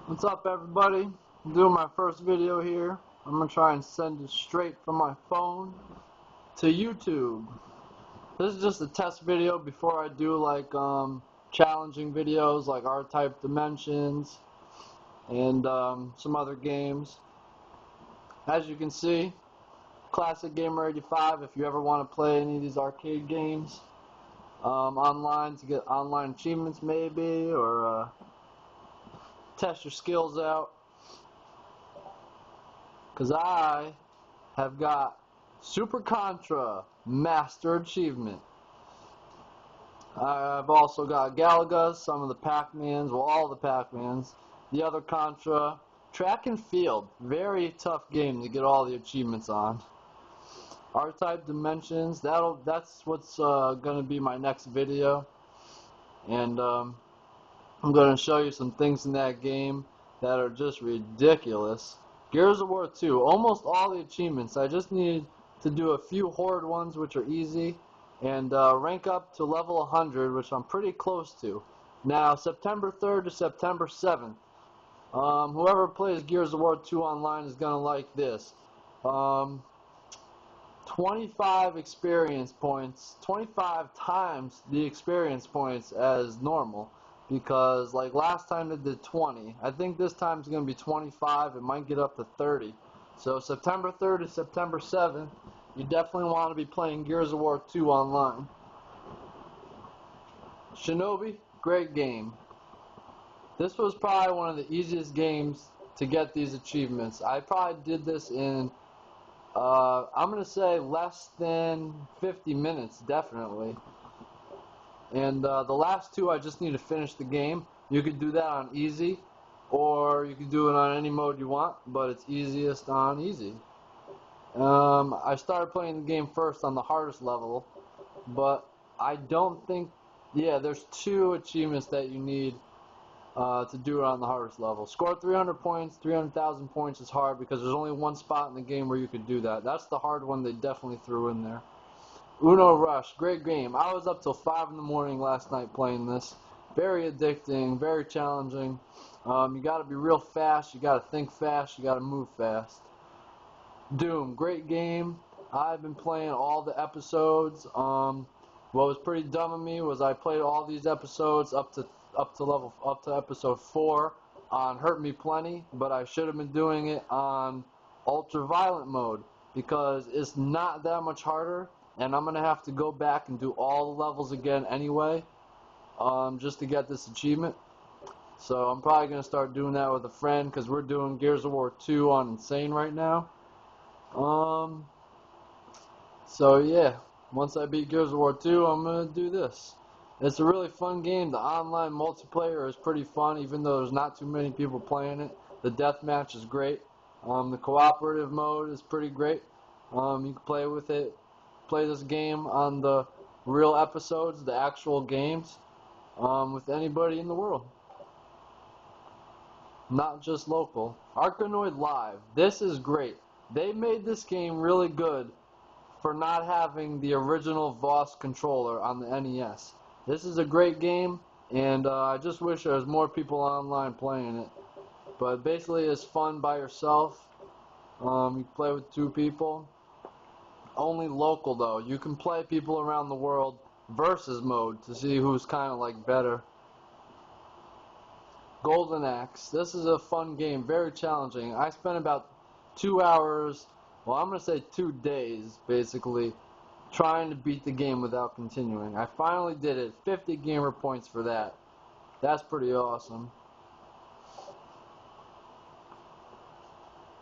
What's up, everybody? I'm doing my first video here. I'm gonna try and send it straight from my phone to YouTube. This is just a test video before I do challenging videos like R-Type Dimensions and some other games. As you can see, Classic Gamer 85 if you ever want to play any of these arcade games online to get online achievements maybe, or test your skills out. Because I have got Super Contra Master Achievement. I've also got Galaga, some of the Pac-Mans, well, all the Pac-Mans, the other Contra, Track and Field, very tough game to get all the achievements on. R-Type Dimensions, that's what's going to be my next video, and I'm going to show you some things in that game that are just ridiculous. Gears of War 2, almost all the achievements. I just need to do a few Horde ones, which are easy, and rank up to level 100, which I'm pretty close to. Now, September 3rd to September 7th, whoever plays Gears of War 2 online is going to like this. 25 experience points, 25 times the experience points as normal. Because like last time it did 20. I think this time it's going to be 25. It might get up to 30. So September 3rd to September 7th, you definitely want to be playing Gears of War 2 online. Shinobi, great game. This was probably one of the easiest games to get these achievements. I probably did this in, I'm going to say less than 50 minutes, definitely. And the last two, I just need to finish the game. You could do that on easy, or you could do it on any mode you want, but it's easiest on easy. I started playing the game first on the hardest level, but I don't think, yeah, there's two achievements that you need to do it on the hardest level. Score 300 points, 300,000 points is hard because there's only one spot in the game where you could do that. That's the hard one they definitely threw in there. Uno Rush, great game. I was up till 5 in the morning last night playing this. Very addicting, very challenging. You gotta be real fast, you gotta think fast, you gotta move fast. Doom, great game. I've been playing all the episodes. What was pretty dumb of me was I played all these episodes up to episode 4 on Hurt Me Plenty, but I should have been doing it on ultra-violent mode because it's not that much harder. And I'm going to have to go back and do all the levels again anyway, just to get this achievement. So I'm probably going to start doing that with a friend, because we're doing Gears of War 2 on Insane right now. So yeah, once I beat Gears of War 2, I'm going to do this. It's a really fun game. The online multiplayer is pretty fun, even though there's not too many people playing it. The deathmatch is great. The cooperative mode is pretty great. You can play with it. Play this game on the real episodes, the actual games, with anybody in the world. Not just local. Arkanoid Live. This is great. They made this game really good for not having the original Voss controller on the NES. This is a great game, and I just wish there was more people online playing it. But basically it's fun by yourself. You play with 2 people. Only local though. You can play people around the world versus mode to see who's kind of like better. Golden Axe. This is a fun game, very challenging. I spent about 2 hours, well, I'm going to say 2 days basically, trying to beat the game without continuing. I finally did it. 50 gamer points for that. That's pretty awesome.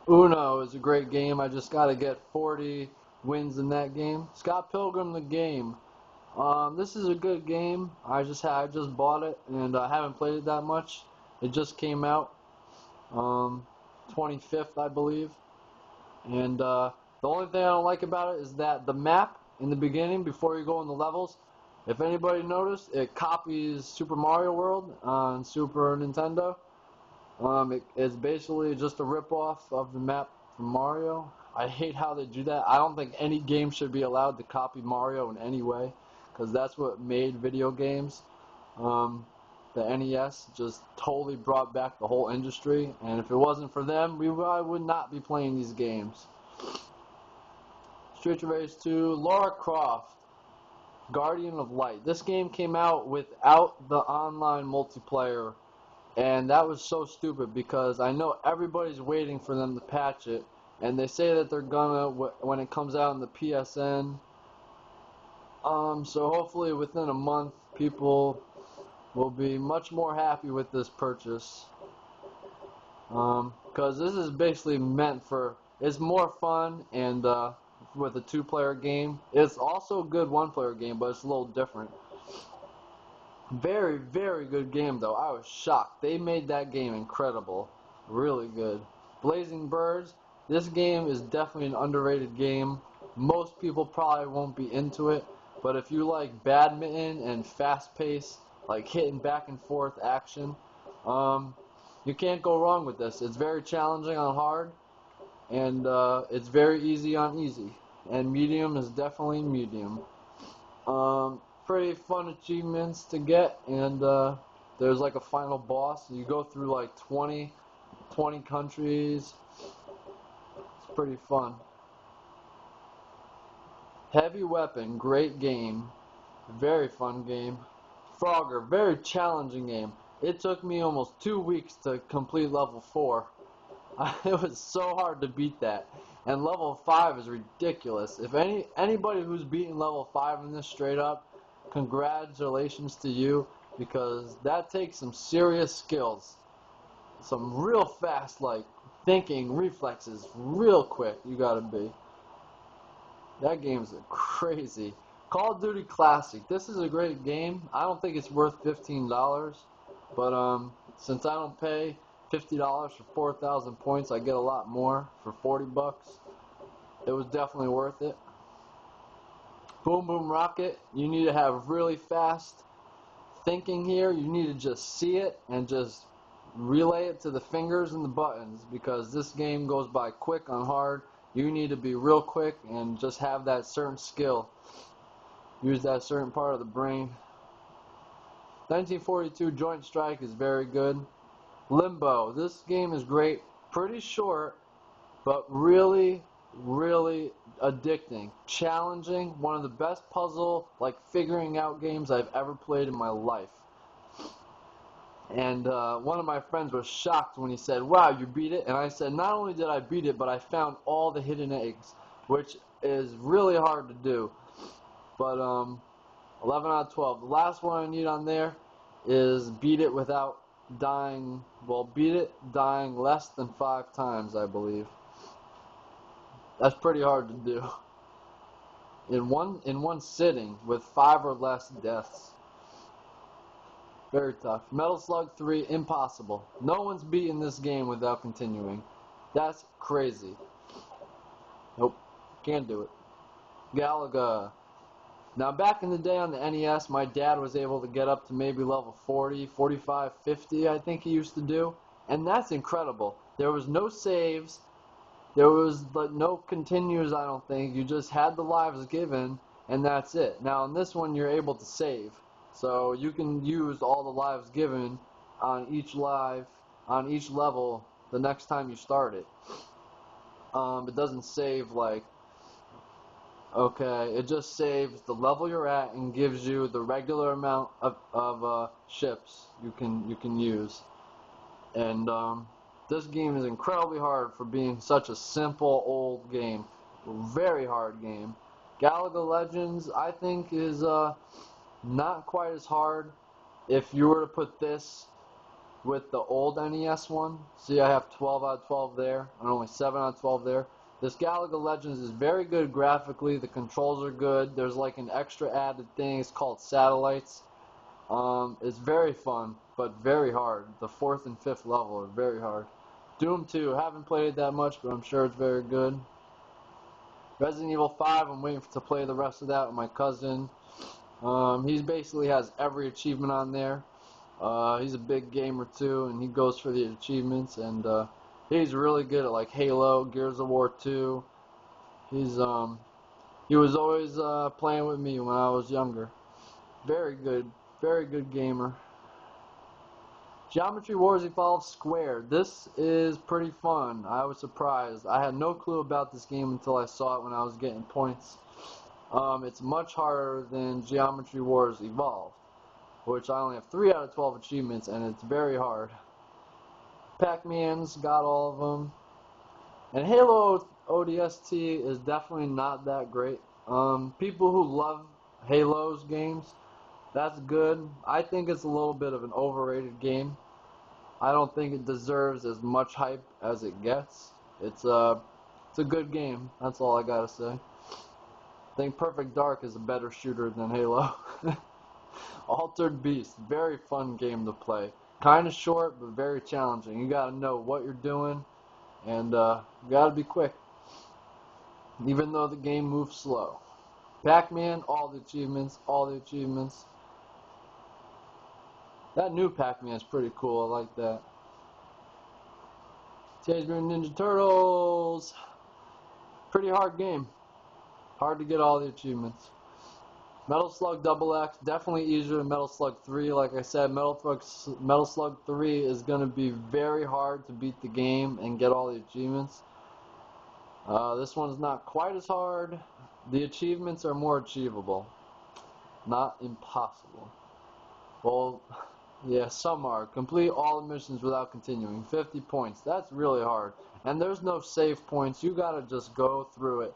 Uno is a great game. I just got to get 40 wins in that game. Scott Pilgrim the game. This is a good game. I just bought it and I haven't played it that much. It just came out 25th, I believe. And the only thing I don't like about it is that the map in the beginning, before you go in the levels, if anybody noticed, it copies Super Mario World on Super Nintendo. It's basically just a rip-off of the map from Mario. I hate how they do that. I don't think any game should be allowed to copy Mario in any way, because that's what made video games. The NES just totally brought back the whole industry, and if it wasn't for them, we probably would not be playing these games. Street Race 2, Lara Croft, Guardian of Light. This game came out without the online multiplayer, and that was so stupid because I know everybody's waiting for them to patch it, and they say that they're gonna when it comes out in the PSN. So hopefully within a month, people will be much more happy with this purchase. Because this is basically meant for, it's more fun and with a two-player game. It's also a good one-player game, but it's a little different. Very, very good game though. I was shocked. They made that game incredible. Really good. Blazing Birds. This game is definitely an underrated game. Most people probably won't be into it, but if you like badminton and fast-paced, like hitting back and forth action, you can't go wrong with this. It's very challenging on hard, and it's very easy on easy. And medium is definitely medium. Pretty fun achievements to get, and there's like a final boss. You go through like 20 countries. It's pretty fun. Heavy Weapon, great game. Very fun game. Frogger, very challenging game. It took me almost 2 weeks to complete level 4. It was so hard to beat that. And level 5 is ridiculous. If anybody who's beaten level 5 in this straight up, congratulations to you, because that takes some serious skills. Some real fast, like, thinking, reflexes, real quick, you gotta be. That game's crazy. Call of Duty Classic. This is a great game. I don't think it's worth $15, but since I don't pay $50 for 4,000 points, I get a lot more for 40 bucks. It was definitely worth it. Boom Boom Rocket. You need to have really fast thinking here. You need to just see it and just relay it to the fingers and the buttons, because this game goes by quick on hard. You need to be real quick and just have that certain skill. Use that certain part of the brain. 1942 Joint Strike is very good. Limbo. This game is great. Pretty short, but really, really addicting. Challenging. One of the best puzzle, like, figuring out games I've ever played in my life. And one of my friends was shocked when he said, "Wow, you beat it?" And I said, not only did I beat it, but I found all the hidden eggs, which is really hard to do. But 11 out of 12. The last one I need on there is beat it without dying. Well, beat it dying less than 5 times, I believe. That's pretty hard to do. In one sitting with 5 or less deaths. Very tough. Metal Slug 3, impossible. No one's beaten this game without continuing. That's crazy. Nope, can't do it. Galaga. Now, back in the day on the NES, my dad was able to get up to maybe level 40, 45, 50, I think he used to do. And that's incredible. There was no saves. There was no continues, I don't think. You just had the lives given, and that's it. Now, in this one, you're able to save. So you can use all the lives given on each level the next time you start it. It doesn't save like, okay, it just saves the level you're at and gives you the regular amount of ships you can use. And this game is incredibly hard for being such a simple old game. Very hard game. Galaga Legends, I think, is not quite as hard. If you were to put this with the old NES one, see, I have 12 out of 12 there, and only 7 out of 12 there. This Galaga Legends is very good graphically. The controls are good. There's like an extra added thing. It's called Satellites. It's very fun, but very hard. The 4th and 5th level are very hard. Doom 2, haven't played it that much, but I'm sure it's very good. Resident Evil 5, I'm waiting to play the rest of that with my cousin. He basically has every achievement on there. He's a big gamer too, and he goes for the achievements, and he's really good at like Halo, Gears of War 2. He was always playing with me when I was younger. Very good gamer. Geometry Wars Evolved Squared. This is pretty fun. I was surprised. I had no clue about this game until I saw it when I was getting points. It's much harder than Geometry Wars Evolved, which I only have 3 out of 12 achievements, and it's very hard. Pac-Man's got all of them. And Halo ODST is definitely not that great. People who love Halo's games, that's good. I think it's a little bit of an overrated game. I don't think it deserves as much hype as it gets. It's a good game. That's all I gotta say. I think Perfect Dark is a better shooter than Halo. Altered Beast, very fun game to play. Kind of short, but very challenging. You gotta know what you're doing, and you gotta be quick, even though the game moves slow. Pac-Man, all the achievements, all the achievements. That new Pac-Man is pretty cool. I like that. Teenage Mutant Ninja Turtles. Pretty hard game. Hard to get all the achievements. Metal Slug Double X, definitely easier than Metal Slug 3. Like I said, Metal Slug 3 is going to be very hard to beat the game and get all the achievements. This one's not quite as hard. The achievements are more achievable. Not impossible. Well, yeah, some are. Complete all the missions without continuing. 50 points. That's really hard. And there's no save points. You gotta just go through it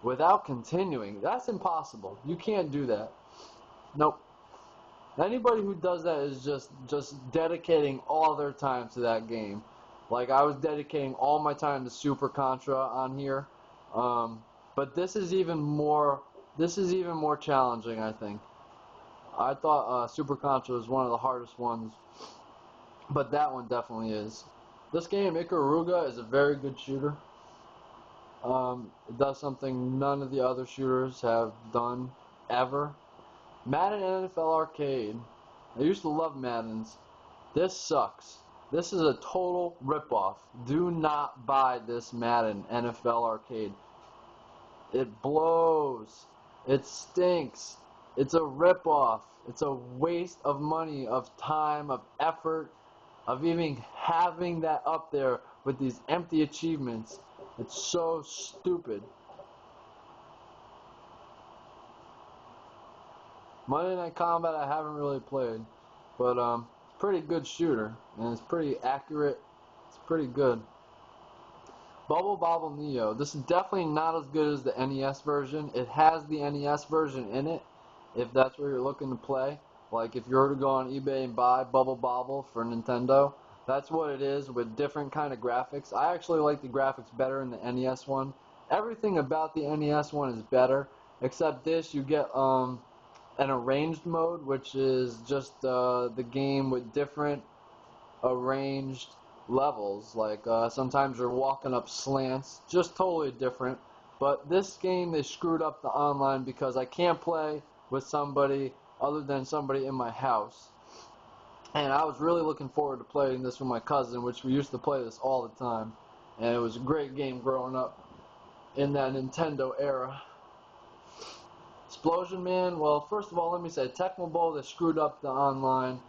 without continuing. That's impossible. You can't do that. Nope. Anybody who does that is just dedicating all their time to that game. Like, I was dedicating all my time to Super Contra on here. But this is even more challenging, I think. I thought Super Contra was one of the hardest ones, but that one definitely is. This game, Ikaruga, is a very good shooter. It does something none of the other shooters have done ever. Madden NFL Arcade. I used to love Maddens. This sucks. This is a total ripoff. Do not buy this Madden NFL Arcade. It blows. It stinks. It's a ripoff. It's a waste of money, of time, of effort, of even having that up there with these empty achievements. It's so stupid. Monday Night Combat I haven't really played, but it's a pretty good shooter, and it's pretty accurate. It's pretty good. Bubble Bobble Neo. This is definitely not as good as the NES version. It has the NES version in it, if that's where you're looking to play. Like if you were to go on eBay and buy Bubble Bobble for Nintendo, that's what it is with different kind of graphics. I actually like the graphics better in the NES one. Everything about the NES one is better, except this. You get an arranged mode, which is just the game with different arranged levels. Like sometimes you're walking up slants, just totally different. But this game, they screwed up the online because I can't play with somebody other than somebody in my house. And I was really looking forward to playing this with my cousin, which we used to play this all the time. And it was a great game growing up in that Nintendo era. Explosion Man, well, first of all, let me say, Tecmo Bowl, they screwed up the online.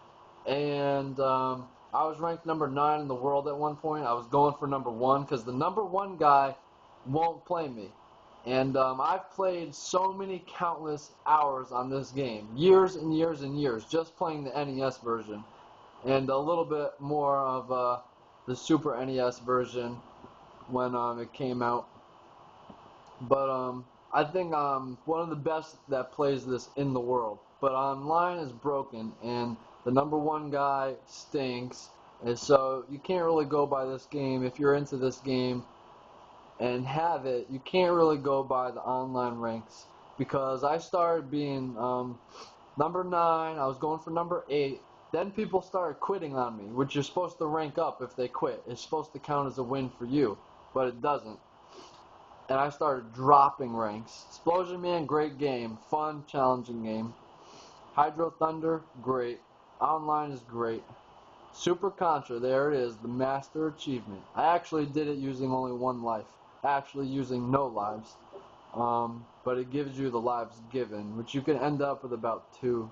And I was ranked number 9 in the world at one point. I was going for number 1 because the number 1 guy won't play me. And I've played so many countless hours on this game. Years and years and years just playing the NES version. And a little bit more of the Super NES version when it came out. But I think I'm one of the best that plays this in the world. But online is broken, and the number 1 guy stinks. And so you can't really go by this game. If you're into this game and have it, you can't really go by the online ranks, because I started being number 9, I was going for number 8, then people started quitting on me, which you're supposed to rank up if they quit. It's supposed to count as a win for you, but it doesn't. And I started dropping ranks. Explosion Man, great game, fun, challenging game. Hydro Thunder, great. Online is great. Super Contra, there it is, the master achievement. I actually did it using only 1 life. Actually using no lives. But it gives you the lives given, which you can end up with about 2.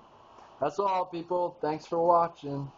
That's all, people. Thanks for watching.